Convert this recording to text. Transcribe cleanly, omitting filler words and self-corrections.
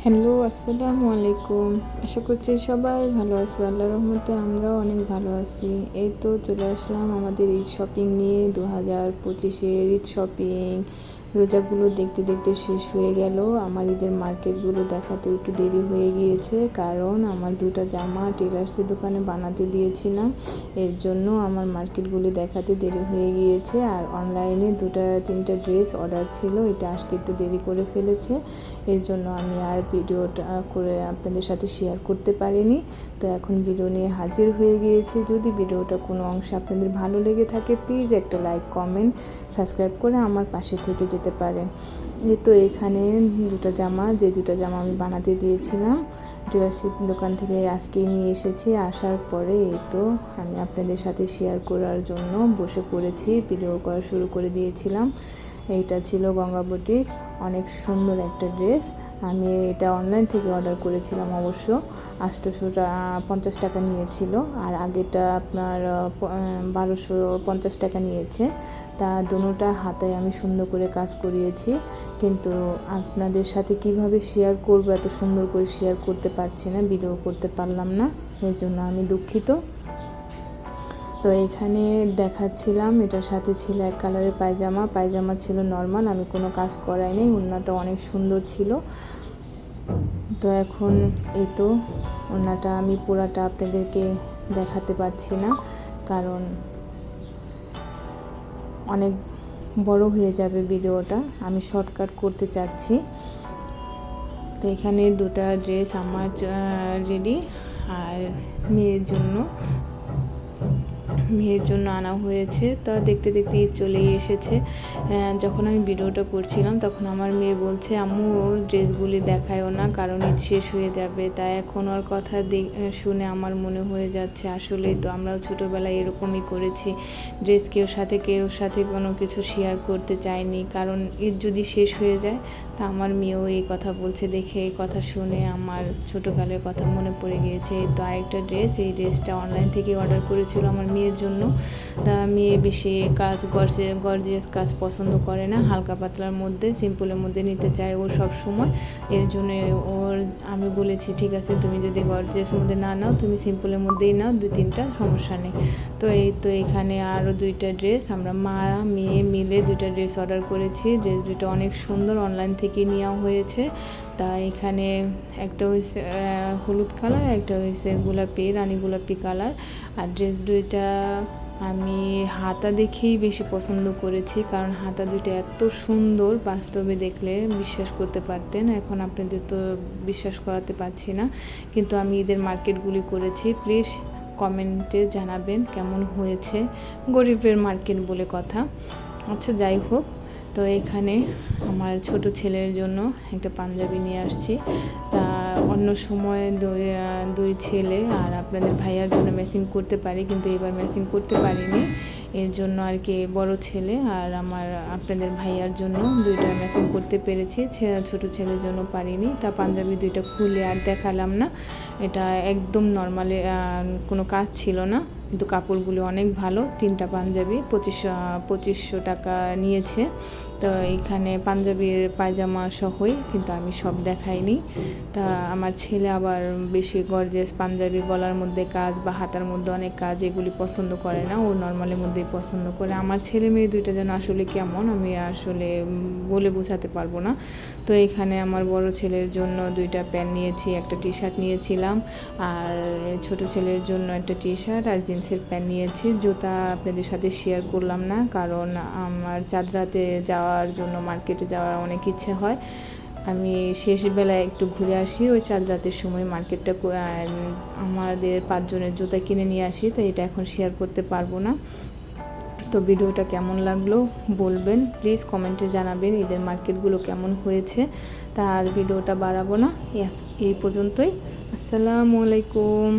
Hello, আসসালামু আলাইকুম। আশা করছি সবাই ভালো আছো। আল্লাহর রহমতে আমরাও অনেক ভালো আছি। এই তো চলে আসলাম আমাদের ঈদ শপিং নিয়ে। 2025-এর ঈদ শপিং রোজাগুলো দেখতে দেখতে শেষ হয়ে গেল। আমার ঈদের মার্কেটগুলো দেখাতে একটু দেরি হয়ে গিয়েছে, কারণ আমার দুটো জামা টেলার্সের দোকানে বানাতে দিয়েছিলাম। এর জন্য আমার মার্কেটগুলি দেখাতে দেরি হয়ে গিয়েছে। আর অনলাইনে 2-3টা ড্রেস অর্ডার ছিল, এটা আসতে একটু দেরি করে ফেলেছে। এর জন্য আমি আর ভিডিওটা করে আপনাদের সাথে শেয়ার করতে পারিনি। তো এখন ভিডিও নিয়ে হাজির হয়ে গিয়েছি। যদি ভিডিওটা কোনো অংশে আপনাদের ভালো লেগে থাকে, প্লিজ একটা লাইক, কমেন্ট, সাবস্ক্রাইব করে আমার পাশে থেকে যেতে পারেন। এই তো এখানে দুটো জামা আমি বানাতে দিয়েছিলাম টেলার্সের দোকান থেকে আজকেই নিয়ে এসেছি। আসার পরে এই তো আমি আপনাদের সাথে শেয়ার করার জন্য বসে পড়েছি, ভিডিও করা শুরু করে দিয়েছিলাম। এইটা ছিল গঙ্গা বুটিক, অনেক সুন্দর একটা ড্রেস। আমি এটা অনলাইন থেকে অর্ডার করেছিলাম, অবশ্য 850 টাকা নিয়েছিল, আর আগেটা আপনার 1250 টাকা নিয়েছে। তা দুটোটা হাতায় আমি সুন্দর করে কাজ করিয়েছি, কিন্তু আপনাদের সাথে কিভাবে শেয়ার করব, এত সুন্দর করে শেয়ার করতে পারছি না, ভিডিও করতে পারলাম না, এর জন্য আমি দুঃখিত। তো এখানে দেখাচ্ছিলাম, এটার সাথে ছিল এক কালারের পায়জামা ছিল নর্মাল, আমি কোনো কাজ করাই নাই। ওড়নাটা অনেক সুন্দর ছিল। তো এখন এই তো ওড়নাটা আমি পুরাটা আপনাদেরকে দেখাতে পারছি না, কারণ অনেক বড় হয়ে যাবে ভিডিওটা, আমি শর্টকাট করতে চাচ্ছি। তো এখানে দুটো ড্রেস আমার রেডি, আর মেয়ের জন্য আনা হয়েছে। তো দেখতে দেখতে ঈদ চলেই এসেছে। যখন আমি ভিডিওটা করছিলাম তখন আমার মেয়ে বলছে, আম্মু ড্রেসগুলি দেখায়ও না, কারণ ঈদ শেষ হয়ে যাবে। তাই এখন ওর কথা শুনে আমার মনে হয়ে যাচ্ছে, আসলেই তো আমরাও ছোটোবেলায় এরকমই করেছি। ড্রেস কেউ সাথে কোনো কিছু শেয়ার করতে চাইনি, কারণ ঈদ যদি শেষ হয়ে যায়। তা আমার মেয়েও এই কথা বলছে, দেখে এই কথা শুনে আমার ছোটোকালের কথা মনে পড়ে গিয়েছে। এই তো আরেকটা ড্রেস, এই ড্রেসটা অনলাইন থেকে অর্ডার করেছিল আমার মেয়ের জন্য। তা মেয়ে বেশি গর্জিয়াস কাজ পছন্দ করে না, হালকা পাতলার মধ্যে, সিম্পলের মধ্যে নিতে চায় ও সব সময়। এর জন্য আমি বলেছি, ঠিক আছে, তুমি যদি গর্জিয়াসের মধ্যে না নাও, তুমি সিম্পলের মধ্যেই নাও, 2-3টা সমস্যা নেই। তো এই তো এখানে আরও 2টা ড্রেস, আমরা মা মেয়ে মিলে 2টা ড্রেস অর্ডার করেছি। ড্রেস দুটো অনেক সুন্দর, অনলাইন থেকে নেওয়া হয়েছে। তা এখানে একটা হয়েছে হলুদ কালার, একটা হয়েছে রানী গোলাপি কালার। আর ড্রেস দুইটা আমি হাতা দেখেই বেশি পছন্দ করেছি, কারণ হাতা দুইটা এত সুন্দর, বাস্তবে দেখলে বিশ্বাস করতে পারতেন। এখন আপনাদের তো বিশ্বাস করাতে পারছি না, কিন্তু আমি ঈদের মার্কেটগুলি করেছি। প্লিজ কমেন্টে জানাবেন কেমন হয়েছে। গরিবের মার্কেট বলে কথা। আচ্ছা, যাই হোক। তো এখানে আমার ছোট ছেলের জন্য একটা পাঞ্জাবি নিয়ে আসছি। তা অন্য সময় দুই ছেলে আর আপনাদের ভাইয়ার জন্য ম্যাচিং করতে পারি, কিন্তু এবার ম্যাচিং করতে পারিনি। এর জন্য আর কি বড় ছেলে আর আপনাদের ভাইয়ার জন্য 2টা ম্যাচিং করতে পেরেছি, ছোট ছেলের জন্য পারিনি। তা পাঞ্জাবি 2টা খুলে আর দেখালাম না, এটা একদম নর্মালি, কোনো কাজ ছিল না, কিন্তু কাপড়গুলো অনেক ভালো। 3টা পাঞ্জাবি 2500 টাকা নিয়েছে। তো এইখানে পাঞ্জাবির পায়জামা সহই, কিন্তু আমি সব দেখাইনি। তা আমার ছেলে আবার বেশি গর্জিয়াস পাঞ্জাবি, গলার মধ্যে কাজ বা হাতার মধ্যে অনেক কাজ, এগুলি পছন্দ করে না, ও নর্মালের মধ্যেই পছন্দ করে। আমার ছেলে মেয়ে দুইটা যেন আসলে কেমন, আমি আসলে বলে বোঝাতে পারবো না। তো এখানে আমার বড় ছেলের জন্য 2টা প্যান্ট নিয়েছি, একটা টি শার্ট নিয়েছিলাম, আর ছোট ছেলের জন্য একটা টি শার্ট আর জিন্সের প্যান্ট নিয়েছি। জুতা আপনাদের সাথে শেয়ার করলাম না, কারণ আমার চাঁদরাতে যাওয়ার জন্য মার্কেটে যাওয়ার অনেক ইচ্ছে হয়। আমি শেষ বেলায় একটু ঘুরে আসি, ওই চাঁদরাতের সময় মার্কেটটা আমাদের 5 জনের জুতা কিনে নিয়ে আসি, তাই এটা এখন শেয়ার করতে পারবো না। তো ভিডিওটা কেমন লাগলো বলবেন, প্লিজ কমেন্টে জানাবেন ঈদের মার্কেটগুলো কেমন হয়েছে। তার ভিডিওটা বাড়াবো না, এই পর্যন্তই। আসসালামু আলাইকুম।